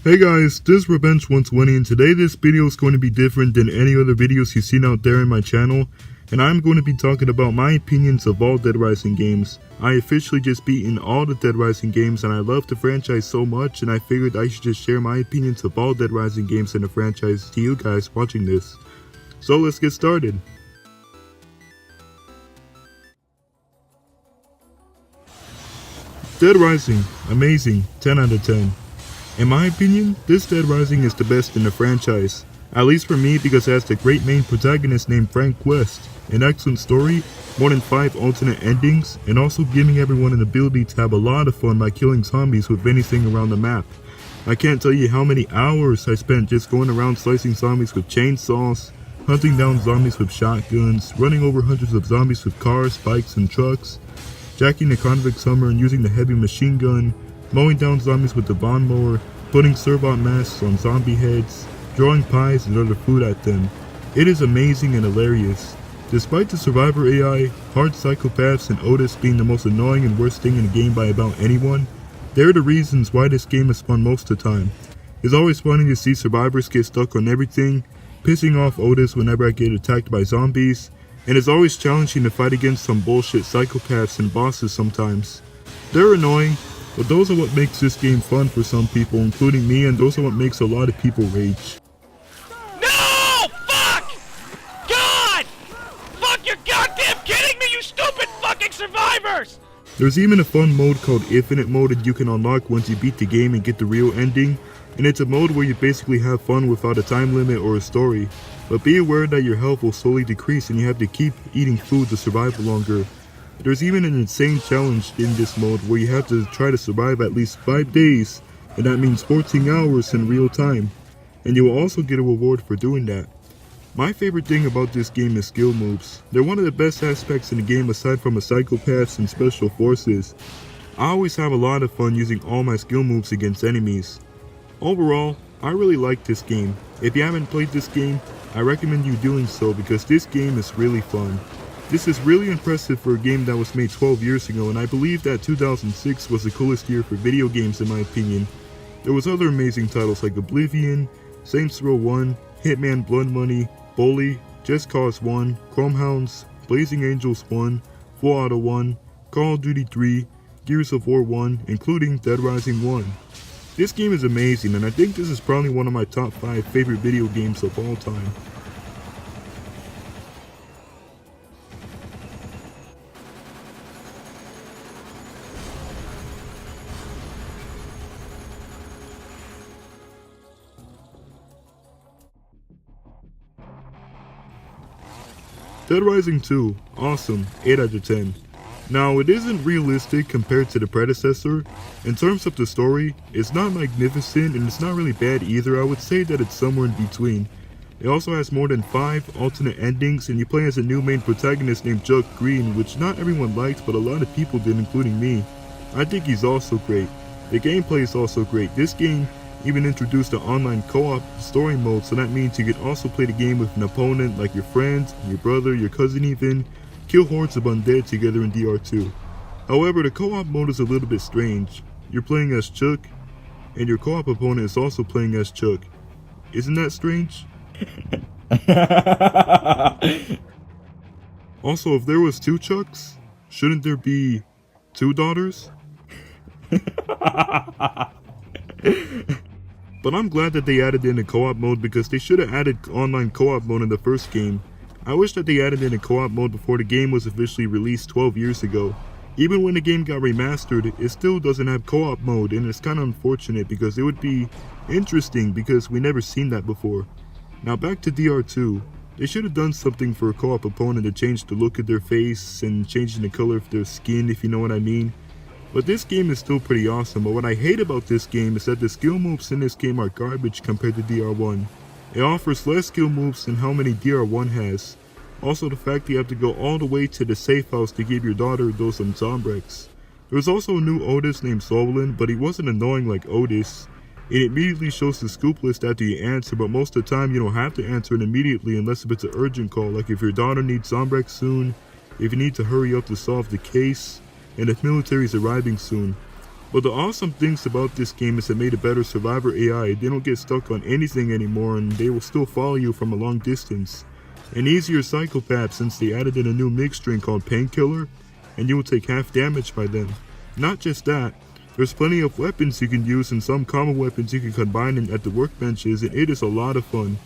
Hey guys, this is Revenge 120 and today this video is going to be different than any other videos you've seen out there in my channel, and I'm going to be talking about my opinions of all Dead Rising games. I officially just beaten all the Dead Rising games and I love the franchise so much, and I figured I should just share my opinions of all Dead Rising games in the franchise to you guys watching this. So let's get started. Dead Rising, amazing, 10 out of 10. In my opinion, this Dead Rising is the best in the franchise, at least for me because it has a great main protagonist named Frank West, an excellent story, more than 5 alternate endings, and also giving everyone an ability to have a lot of fun by killing zombies with anything around the map. I can't tell you how many hours I spent just going around slicing zombies with chainsaws, hunting down zombies with shotguns, running over hundreds of zombies with cars, bikes, and trucks, jacking the convict summer and using the heavy machine gun, mowing down zombies with the lawnmower, putting servant masks on zombie heads, drawing pies and other food at them. It is amazing and hilarious. Despite the survivor AI, hard psychopaths, and Otis being the most annoying and worst thing in the game by about anyone, they're the reasons why this game is fun most of the time. It's always funny to see survivors get stuck on everything, pissing off Otis whenever I get attacked by zombies, and it's always challenging to fight against some bullshit psychopaths and bosses sometimes. They're annoying, but those are what makes this game fun for some people, including me, and those are what makes a lot of people rage. No! Fuck! God! Fuck, you're goddamn kidding me, you stupid fucking survivors! There's even a fun mode called Infinite Mode that you can unlock once you beat the game and get the real ending, and it's a mode where you basically have fun without a time limit or a story. But be aware that your health will slowly decrease and you have to keep eating food to survive longer. There's even an insane challenge in this mode where you have to try to survive at least 5 days, and that means 14 hours in real time, and you will also get a reward for doing that. My favorite thing about this game is skill moves. They're one of the best aspects in the game aside from the psychopaths and special forces. I always have a lot of fun using all my skill moves against enemies. Overall, I really like this game. If you haven't played this game, I recommend you doing so because this game is really fun. This is really impressive for a game that was made 12 years ago, and I believe that 2006 was the coolest year for video games in my opinion. There was other amazing titles like Oblivion, Saints Row 1, Hitman Blood Money, Bully, Just Cause 1, Chromehounds, Blazing Angels 1, Full Auto 1, Call of Duty 3, Gears of War 1, including Dead Rising 1. This game is amazing, and I think this is probably one of my top 5 favorite video games of all time. Dead Rising 2, awesome, 8 out of 10. Now, it isn't realistic compared to the predecessor. In terms of the story, it's not magnificent and it's not really bad either. I would say that it's somewhere in between. It also has more than 5 alternate endings, and you play as a new main protagonist named Greene, which not everyone liked, but a lot of people did, including me. I think he's also great. The gameplay is also great. This game even introduced the online co-op story mode, so that means you can also play the game with an opponent like your friend, your brother, your cousin even, kill hordes of undead together in DR2. However, the co-op mode is a little bit strange. You're playing as Chuck, and your co-op opponent is also playing as Chuck. Isn't that strange? Also, if there was 2 Chucks, shouldn't there be 2 daughters? But I'm glad that they added in a co-op mode because they should have added online co-op mode in the first game. I wish that they added in a co-op mode before the game was officially released 12 years ago. Even when the game got remastered, it still doesn't have co-op mode, and it's kind of unfortunate because it would be interesting because we never seen that before. Now back to DR2. They should have done something for a co-op opponent to change the look of their face and changing the color of their skin, if you know what I mean. But this game is still pretty awesome, but what I hate about this game is that the skill moves in this game are garbage compared to DR1. It offers less skill moves than how many DR1 has. Also the fact that you have to go all the way to the safe house to give your daughter those Zombrex. There's also a new Otis named Solon, but he wasn't annoying like Otis. It immediately shows the scoop list after you answer, but most of the time you don't have to answer it immediately unless if it's an urgent call, like if your daughter needs Zombrex soon, if you need to hurry up to solve the case, and if military is arriving soon. But the awesome things about this game is it made a better survivor AI. They don't get stuck on anything anymore and they will still follow you from a long distance. An easier psychopath since they added in a new mix string called Painkiller, and you will take half damage by them. Not just that, there's plenty of weapons you can use and some common weapons you can combine in at the workbenches, and it is a lot of fun.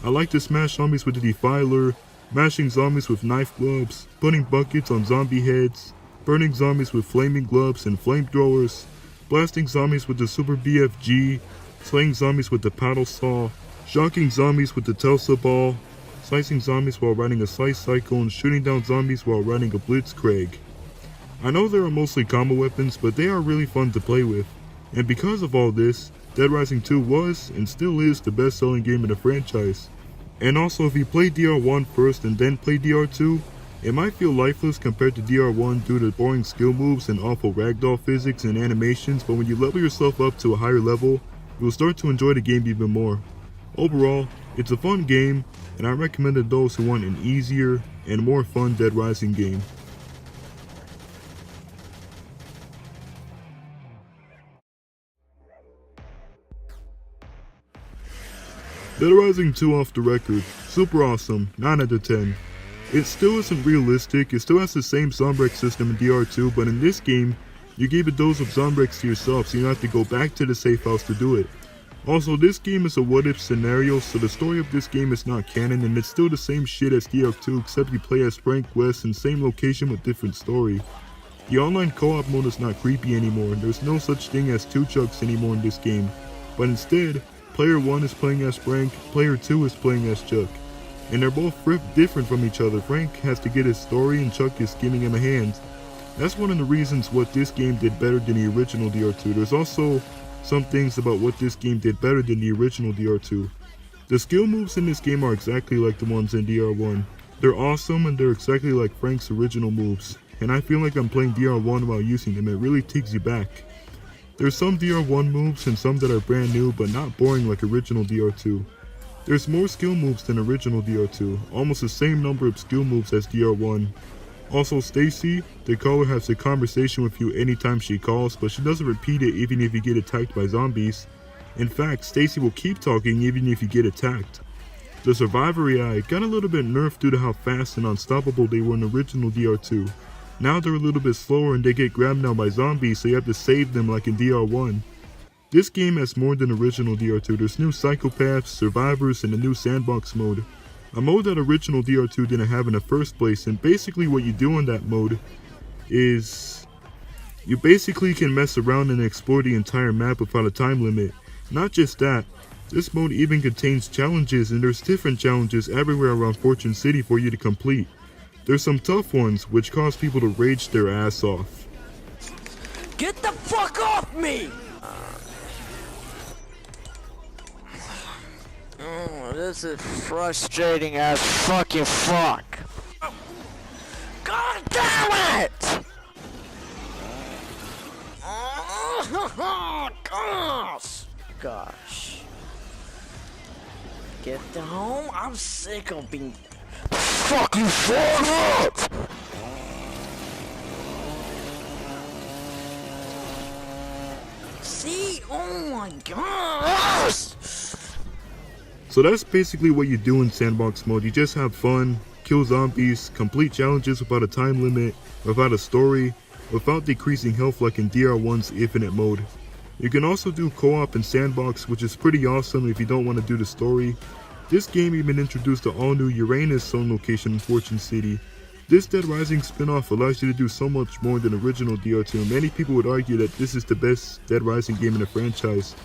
I like to smash zombies with the Defiler, mashing zombies with knife gloves, putting buckets on zombie heads, burning zombies with flaming gloves and flamethrowers, blasting zombies with the Super BFG, slaying zombies with the paddle saw, shocking zombies with the Tulsa ball, slicing zombies while riding a slice cycle, and shooting down zombies while riding a blitzkrieg. I know they are mostly combo weapons, but they are really fun to play with. And because of all this, Dead Rising 2 was, and still is, the best selling game in the franchise. And also, if you play DR1 first and then play DR2, it might feel lifeless compared to DR1 due to boring skill moves and awful ragdoll physics and animations, but when you level yourself up to a higher level, you'll start to enjoy the game even more. Overall, it's a fun game, and I recommend it to those who want an easier and more fun Dead Rising game. Dead Rising 2 off the record, super awesome, 9 out of 10. It still isn't realistic, it still has the same Zombrex system in DR2, but in this game, you gave a dose of Zombrex to yourself so you don't have to go back to the safe house to do it. Also, this game is a what-if scenario, so the story of this game is not canon, and it's still the same shit as DR2 except you play as Frank West in same location with different story. The online co-op mode is not creepy anymore, and there's no such thing as two Chucks anymore in this game, but instead, Player 1 is playing as Frank, Player 2 is playing as Chuck. And they're both different from each other. Frank has to get his story and Chuck is giving him a hand. That's one of the reasons what this game did better than the original DR2. There's also some things about what this game did better than the original DR2. The skill moves in this game are exactly like the ones in DR1. They're awesome and they're exactly like Frank's original moves. And I feel like I'm playing DR1 while using them. It really takes you back. There's some DR1 moves and some that are brand new but not boring like original DR2. There's more skill moves than original DR2, almost the same number of skill moves as DR1. Also Stacy, the caller, has a conversation with you anytime she calls, but she doesn't repeat it even if you get attacked by zombies. In fact, Stacy will keep talking even if you get attacked. The survivor AI got a little bit nerfed due to how fast and unstoppable they were in original DR2. Now they're a little bit slower and they get grabbed now by zombies, so you have to save them like in DR1. This game has more than original DR2. There's new psychopaths, survivors, and a new sandbox mode. A mode that original DR2 didn't have in the first place, and basically what you do in that mode is you basically can mess around and explore the entire map without a time limit. Not just that, this mode even contains challenges, and there's different challenges everywhere around Fortune City for you to complete. There's some tough ones which cause people to rage their ass off. Get the fuck off me! This is frustrating as fucking fuck. God damn it! Gosh. Get home? I'm sick of being fucking fucked up! See? Oh my gosh! So that's basically what you do in sandbox mode. You just have fun, kill zombies, complete challenges without a time limit, without a story, without decreasing health like in DR1's infinite mode. You can also do co-op and sandbox, which is pretty awesome if you don't want to do the story. This game even introduced the all-new Uranus zone location in Fortune City. This Dead Rising spin-off allows you to do so much more than original DR2. Many people would argue that this is the best Dead Rising game in the franchise.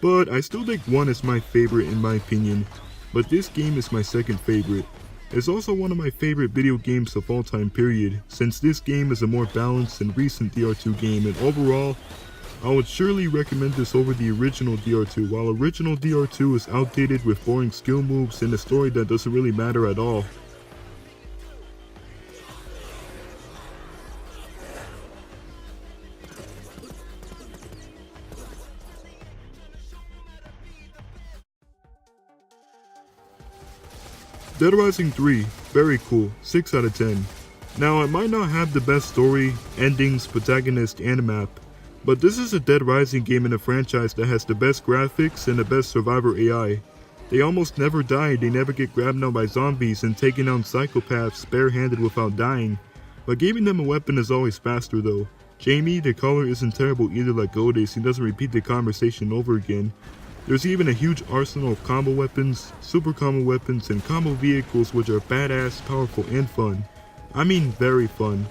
But I still think 1 is my favorite in my opinion, but this game is my second favorite. It's also one of my favorite video games of all time period, since this game is a more balanced and recent DR2 game, and overall, I would surely recommend this over the original DR2. While original DR2 is outdated with boring skill moves and a story that doesn't really matter at all. Dead Rising 3, very cool, 6 out of 10. Now, it might not have the best story, endings, protagonist, and map, But this is a Dead Rising game in a franchise that has the best graphics and the best survivor AI. They almost never die, they never get grabbed down by zombies and taken down psychopaths barehanded without dying. But giving them a weapon is always faster though. Jamie, the caller, isn't terrible either like Otis, he doesn't repeat the conversation over again. There's even a huge arsenal of combo weapons, super combo weapons, and combo vehicles which are badass, powerful, and fun. I mean very fun.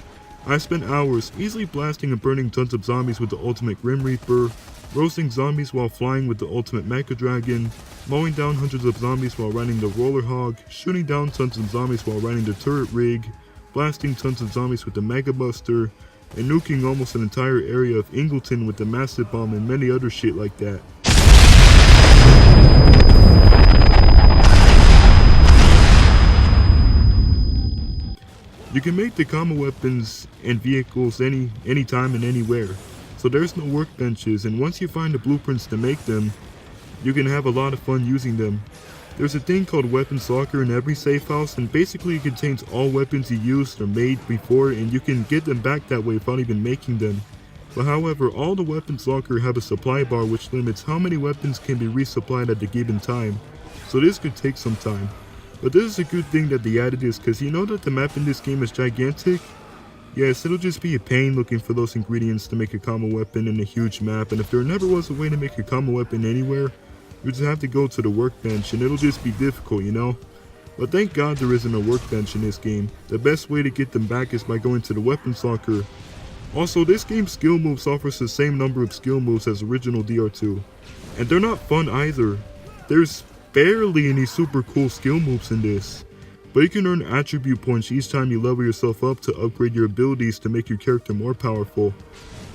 I spent hours easily blasting and burning tons of zombies with the ultimate Grim Reaper, roasting zombies while flying with the ultimate Mecha Dragon, mowing down hundreds of zombies while riding the Roller Hog, shooting down tons of zombies while riding the Turret Rig, blasting tons of zombies with the Mega Buster, and nuking almost an entire area of Ingleton with the Massive Bomb and many other shit like that. You can make the combo weapons and vehicles anytime and anywhere, so there's no workbenches, and once you find the blueprints to make them, you can have a lot of fun using them. There's a thing called Weapons Locker in every safe house, and basically it contains all weapons you used or made before, and you can get them back that way without even making them. But however, all the Weapons Locker have a supply bar which limits how many weapons can be resupplied at a given time, so this could take some time. But this is a good thing that they added this, because you know that the map in this game is gigantic? Yes, it'll just be a pain looking for those ingredients to make a combo weapon in a huge map, and if there never was a way to make a combo weapon anywhere, you just have to go to the workbench and it'll just be difficult, you know? But thank God there isn't a workbench in this game. The best way to get them back is by going to the Weapons Locker. Also, this game's skill moves offers the same number of skill moves as original DR2. And they're not fun either. There's barely any super cool skill moves in this, but you can earn attribute points each time you level yourself up to upgrade your abilities to make your character more powerful.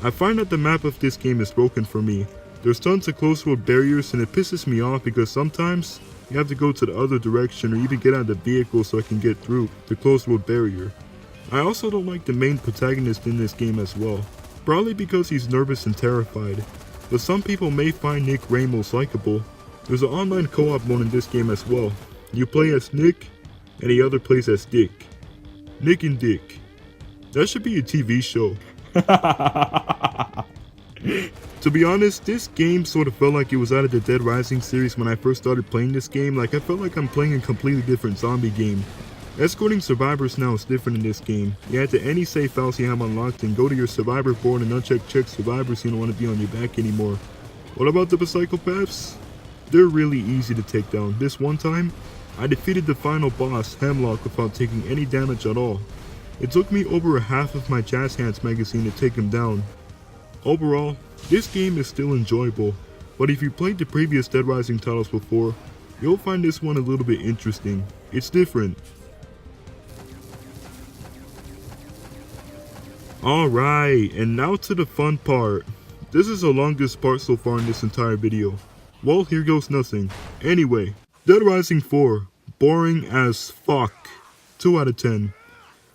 I find that the map of this game is broken for me. There's tons of close road barriers and it pisses me off because sometimes you have to go to the other direction or even get out of the vehicle so I can get through the close road barrier. I also don't like the main protagonist in this game as well, probably because he's nervous and terrified, but some people may find Nick Ramos likable. There's an online co-op mode in this game as well. You play as Nick, and the other plays as Dick. Nick and Dick. That should be a TV show. To be honest, this game sort of felt like it was out of the Dead Rising series when I first started playing this game. Like, I felt like I'm playing a completely different zombie game. Escorting survivors now is different in this game. You head to any safe house you have unlocked and go to your survivor board and check survivors you don't want to be on your back anymore. What about the pyscopaths? They're really easy to take down. This one time, I defeated the final boss, Hemlock, without taking any damage at all. It took me over half of my Jazz Hands magazine to take him down. Overall, this game is still enjoyable, but if you played the previous Dead Rising titles before, you'll find this one a little bit interesting. It's different. Alright, and now to the fun part. This is the longest part so far in this entire video. Well, here goes nothing. Anyway, Dead Rising 4. Boring as fuck. 2 out of 10.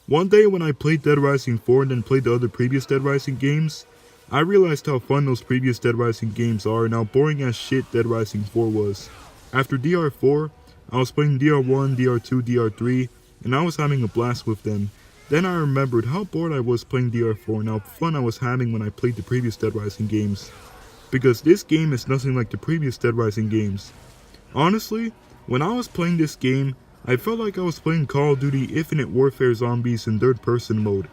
One day when I played Dead Rising 4 and then played the other previous Dead Rising games, I realized how fun those previous Dead Rising games are and how boring as shit Dead Rising 4 was. After DR4, I was playing DR1, DR2, DR3, and I was having a blast with them. Then I remembered how bored I was playing DR4 and how fun I was having when I played the previous Dead Rising games. Because this game is nothing like the previous Dead Rising games. Honestly, when I was playing this game, I felt like I was playing Call of Duty Infinite Warfare Zombies in third person mode.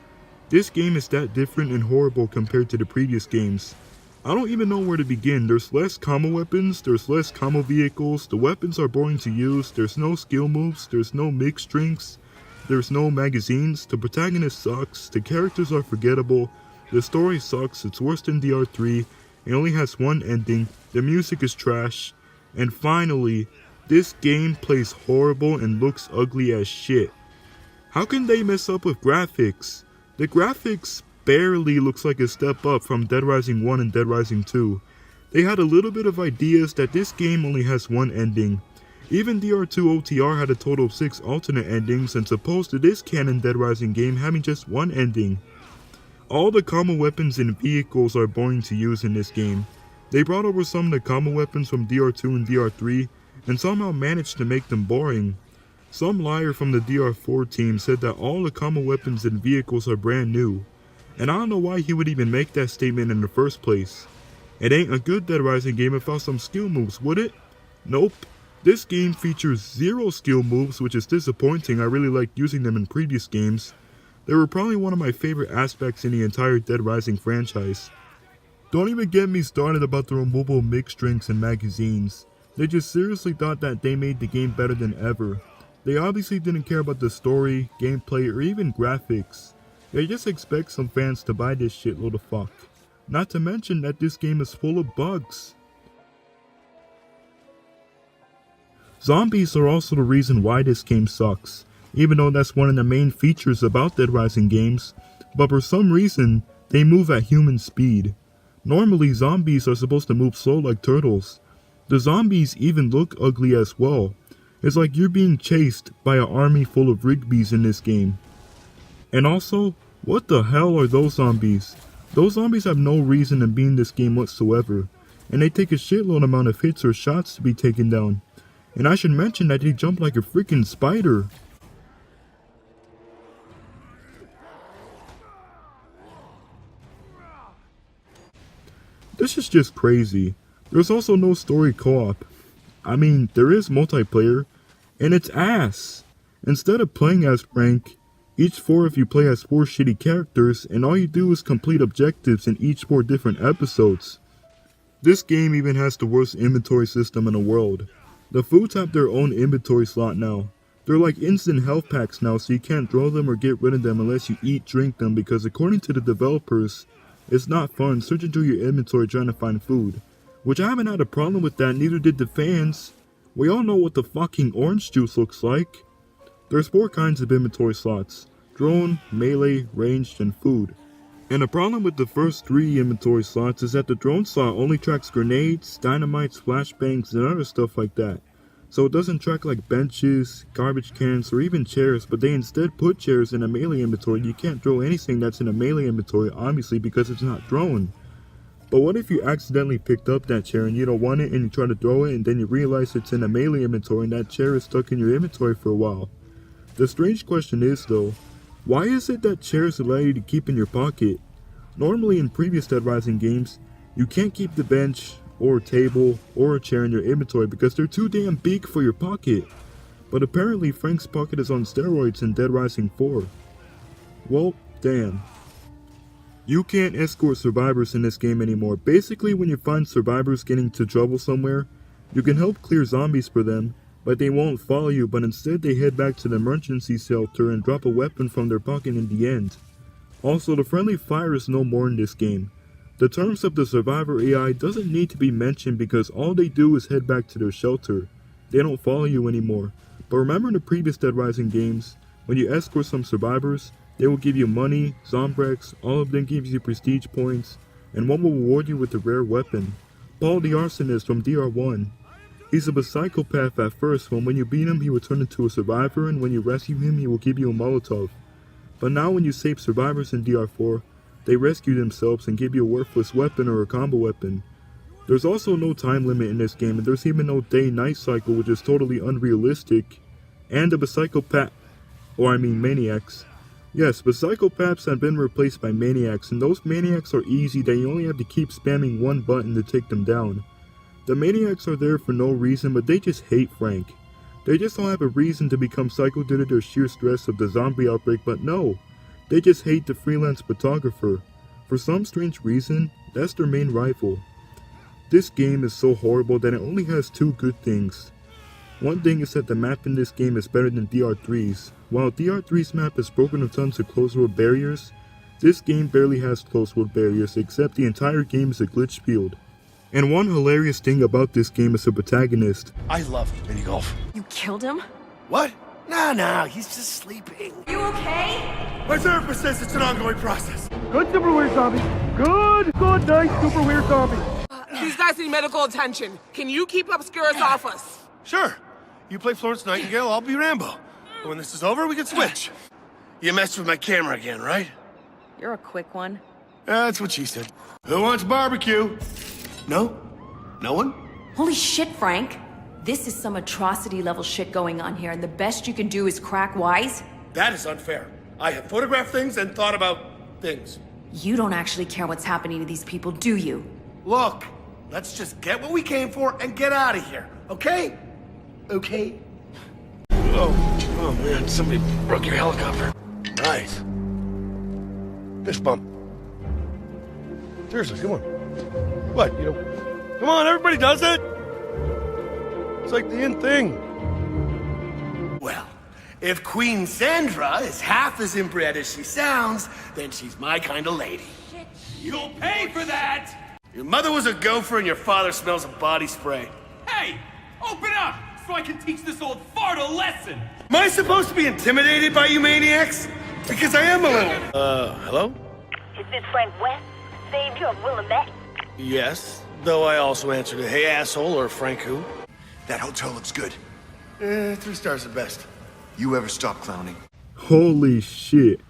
This game is that different and horrible compared to the previous games. I don't even know where to begin. There's less combo weapons, there's less combo vehicles, the weapons are boring to use, there's no skill moves, there's no mixed drinks, there's no magazines, the protagonist sucks, the characters are forgettable, the story sucks, it's worse than DR3, it only has one ending, the music is trash, and finally, this game plays horrible and looks ugly as shit. How can they mess up with graphics? The graphics barely looks like a step up from Dead Rising 1 and Dead Rising 2. They had a little bit of ideas that this game only has one ending. Even DR2 OTR had a total of 6 alternate endings, and opposed to this canon Dead Rising game having just one ending. All the combo weapons and vehicles are boring to use in this game. They brought over some of the combo weapons from DR2 and DR3, and somehow managed to make them boring. Some liar from the DR4 team said that all the combo weapons and vehicles are brand new. And I don't know why he would even make that statement in the first place. It ain't a good Dead Rising game without some skill moves, would it? Nope. This game features 0 skill moves, which is disappointing. I really liked using them in previous games. They were probably one of my favorite aspects in the entire Dead Rising franchise. Don't even get me started about the removal of mixed drinks and magazines. They just seriously thought that they made the game better than ever. They obviously didn't care about the story, gameplay, or even graphics. They just expect some fans to buy this shitload of fuck. Not to mention that this game is full of bugs. Zombies are also the reason why this game sucks, even though that's one of the main features about Dead Rising games, but for some reason, they move at human speed. Normally, zombies are supposed to move slow like turtles. The zombies even look ugly as well. It's like you're being chased by an army full of Rigby's in this game. And also, what the hell are those zombies? Those zombies have no reason to be in this game whatsoever, and they take a shitload amount of hits or shots to be taken down. And I should mention that they jump like a freaking spider. This is just crazy. There's also no story co-op. I mean, there is multiplayer, and it's ass. Instead of playing as Frank, each 4 of you play as 4 shitty characters, and all you do is complete objectives in each 4 different episodes. This game even has the worst inventory system in the world. The foods have their own inventory slot now. They're like instant health packs now, so you can't throw them or get rid of them unless you drink them, because according to the developers, it's not fun searching through your inventory trying to find food. Which I haven't had a problem with that, neither did the fans. We all know what the fucking orange juice looks like. There's 4 kinds of inventory slots: drone, melee, ranged, and food. And the problem with the first 3 inventory slots is that the drone slot only tracks grenades, dynamites, flashbangs, and other stuff like that. So it doesn't track like benches, garbage cans, or even chairs, but they instead put chairs in a melee inventory. You can't throw anything that's in a melee inventory, obviously, because it's not drone. But what if you accidentally picked up that chair and you don't want it and you try to throw it and then you realize it's in a melee inventory and that chair is stuck in your inventory for a while? The strange question is though, why is it that chairs allow you to keep in your pocket? Normally in previous Dead Rising games, you can't keep the bench, or a table, or a chair in your inventory because they're too damn big for your pocket. But apparently Frank's pocket is on steroids in Dead Rising 4. Well, damn. You can't escort survivors in this game anymore. Basically, when you find survivors getting into trouble somewhere, you can help clear zombies for them, but they won't follow you, but instead they head back to the emergency shelter and drop a weapon from their pocket in the end. Also, the friendly fire is no more in this game. The terms of the survivor AI doesn't need to be mentioned because all they do is head back to their shelter. They don't follow you anymore. But remember in the previous Dead Rising games, when you escort some survivors, they will give you money, Zombrex, all of them gives you prestige points, and one will reward you with a rare weapon. Paul the Arsonist from DR1. He's a psychopath at first, but when you beat him he will turn into a survivor, and when you rescue him he will give you a Molotov. But now when you save survivors in DR4, they rescue themselves and give you a worthless weapon or a combo weapon. There's also no time limit in this game, and there's even no day-night cycle, which is totally unrealistic. And the maniacs. Yes, but psychopaths have been replaced by maniacs, and those maniacs are easy that you only have to keep spamming one button to take them down. The maniacs are there for no reason, but they just hate Frank. They just don't have a reason to become psycho due to their sheer stress of the zombie outbreak, but no. They just hate the freelance photographer. For some strange reason, that's their main rival. This game is so horrible that it only has 2 good things. One thing is that the map in this game is better than DR3's. While DR3's map is broken with tons of closed world barriers, this game barely has closed world barriers, except the entire game is a glitch field. And one hilarious thing about this game is the protagonist. I love mini golf. You killed him? What? No, he's just sleeping. You okay? My therapist says it's an ongoing process. Good super weird zombie. Good, nice super weird zombie. These guys need medical attention. Can you keep obscurus off us? Sure. You play Florence Nightingale, I'll be Rambo. And when this is over, we can switch. You messed with my camera again, right? You're a quick one. That's what she said. Who wants barbecue? No? No one? Holy shit, Frank. This is some atrocity level shit going on here, and the best you can do is crack wise? That is unfair. I have photographed things and thought about things. You don't actually care what's happening to these people, do you? Look, let's just get what we came for and get out of here, okay? Okay? Oh man, somebody broke your helicopter. Nice. Fist bump. Seriously, come on. What, come on, everybody does it! It's like the in thing. Well, if Queen Sandra is half as inbred as she sounds, then she's my kind of lady. You'll pay for that! Your mother was a gopher and your father smells of body spray. Hey! Open up! So I can teach this old fart a lesson! Am I supposed to be intimidated by you maniacs? Because I am a little. Hello? Is this Frank West, savior of Willamette? Yes, though I also answered a hey asshole or Frank who. That hotel looks good. 3 stars at best. You ever stop clowning? Holy shit.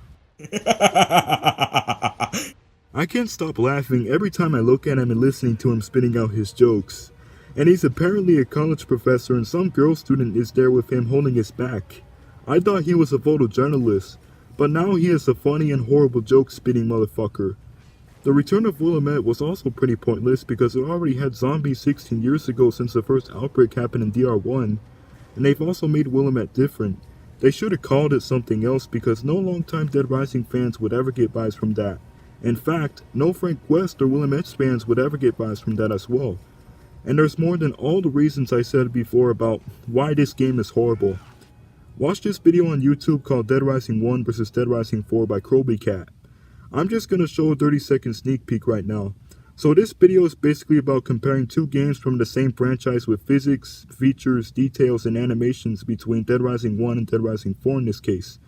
I can't stop laughing every time I look at him and listening to him spitting out his jokes. And he's apparently a college professor and some girl student is there with him holding his back. I thought he was a photojournalist, but now he is a funny and horrible joke spitting motherfucker. The return of Willamette was also pretty pointless because it already had zombies 16 years ago since the first outbreak happened in DR1, and they've also made Willamette different. They should have called it something else because no longtime Dead Rising fans would ever get vibes from that. In fact, no Frank West or Willamette fans would ever get vibes from that as well. And there's more than all the reasons I said before about why this game is horrible. Watch this video on YouTube called Dead Rising 1 vs Dead Rising 4 by Crowbcat. I'm just gonna show a 30-second sneak peek right now. So this video is basically about comparing two games from the same franchise with physics, features, details, and animations between Dead Rising 1 and Dead Rising 4 in this case.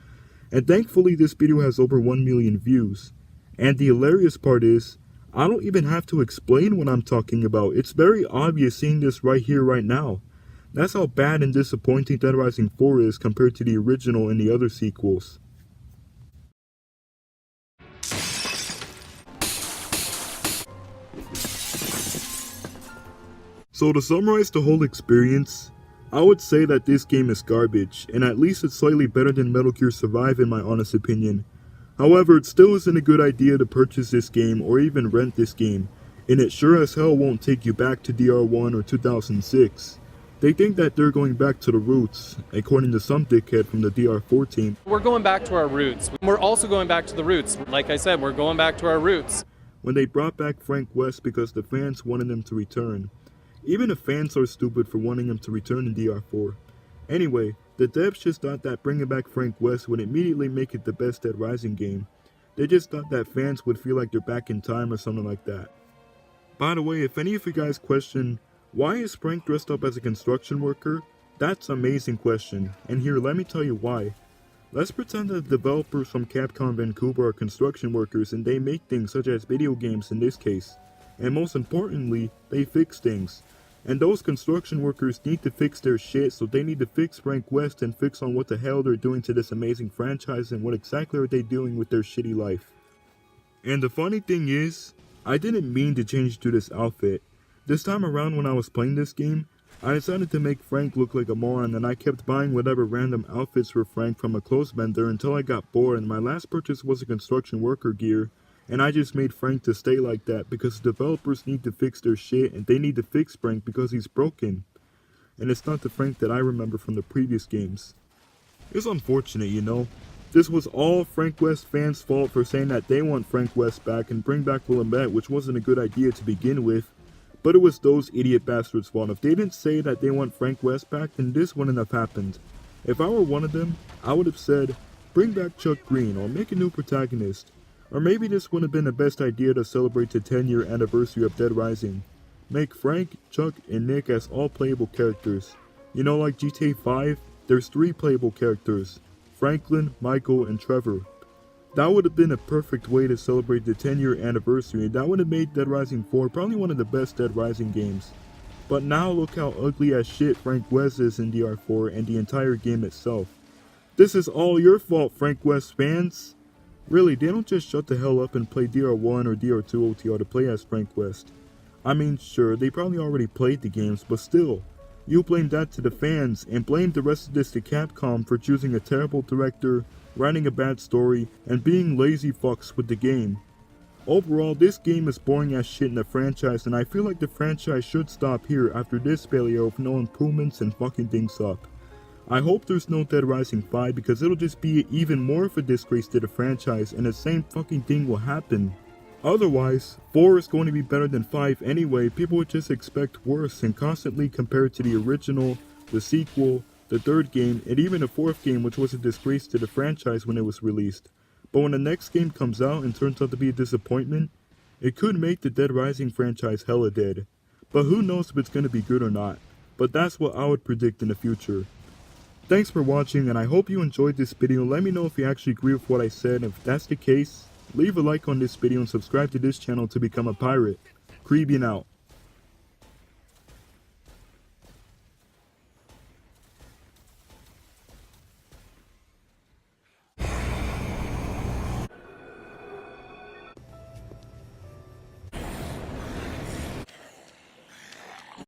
And thankfully this video has over 1 million views. And the hilarious part is, I don't even have to explain what I'm talking about. It's very obvious seeing this right here, right now. That's how bad and disappointing Dead Rising 4 is compared to the original and the other sequels. So to summarize the whole experience, I would say that this game is garbage, and at least it's slightly better than Metal Gear Survive in my honest opinion. However, it still isn't a good idea to purchase this game or even rent this game, and it sure as hell won't take you back to DR1 or 2006. They think that they're going back to the roots, according to some dickhead from the DR4 team. We're going back to our roots. We're also going back to the roots. Like I said, we're going back to our roots. When they brought back Frank West because the fans wanted him to return. Even the fans are stupid for wanting him to return in DR4. Anyway, the devs just thought that bringing back Frank West would immediately make it the best Dead Rising game. They just thought that fans would feel like they're back in time or something like that. By the way, if any of you guys question, why is Frank dressed up as a construction worker? That's an amazing question, and here let me tell you why. Let's pretend that the developers from Capcom Vancouver are construction workers and they make things such as video games in this case. And most importantly, they fix things. And those construction workers need to fix their shit, so they need to fix Frank West and fix on what the hell they're doing to this amazing franchise and what exactly are they doing with their shitty life. And the funny thing is, I didn't mean to change to this outfit. This time around when I was playing this game, I decided to make Frank look like a moron and I kept buying whatever random outfits for Frank from a clothes vendor until I got bored and my last purchase was a construction worker gear. And I just made Frank to stay like that because developers need to fix their shit and they need to fix Frank because he's broken. And it's not the Frank that I remember from the previous games. It's unfortunate, you know. This was all Frank West fans' fault for saying that they want Frank West back and bring back Willamette, which wasn't a good idea to begin with. But it was those idiot bastards' fault. If they didn't say that they want Frank West back, then this wouldn't have happened. If I were one of them, I would have said, bring back Chuck Greene or make a new protagonist. Or maybe this would have been the best idea to celebrate the 10-year anniversary of Dead Rising. Make Frank, Chuck, and Nick as all playable characters. You know, like GTA 5, there's 3 playable characters. Franklin, Michael, and Trevor. That would have been a perfect way to celebrate the 10-year anniversary, and that would have made Dead Rising 4 probably one of the best Dead Rising games. But now look how ugly as shit Frank West is in DR4 and the entire game itself. This is all your fault, Frank West fans! Really, they don't just shut the hell up and play DR1 or DR2 OTR to play as Frank West. I mean, sure, they probably already played the games, but still. You blame that to the fans, and blame the rest of this to Capcom for choosing a terrible director, writing a bad story, and being lazy fucks with the game. Overall, this game is boring as shit in the franchise, and I feel like the franchise should stop here after this failure of no improvements and fucking things up. I hope there's no Dead Rising 5 because it'll just be even more of a disgrace to the franchise and the same fucking thing will happen. Otherwise, 4 is going to be better than 5 anyway. People would just expect worse and constantly compare it to the original, the sequel, the third game, and even the fourth game, which was a disgrace to the franchise when it was released. But when the next game comes out and turns out to be a disappointment, it could make the Dead Rising franchise hella dead. But who knows if it's going to be good or not. But that's what I would predict in the future. Thanks for watching, and I hope you enjoyed this video. Let me know if you actually agree with what I said. If that's the case, leave a like on this video and subscribe to this channel to become a pirate. Creebian out.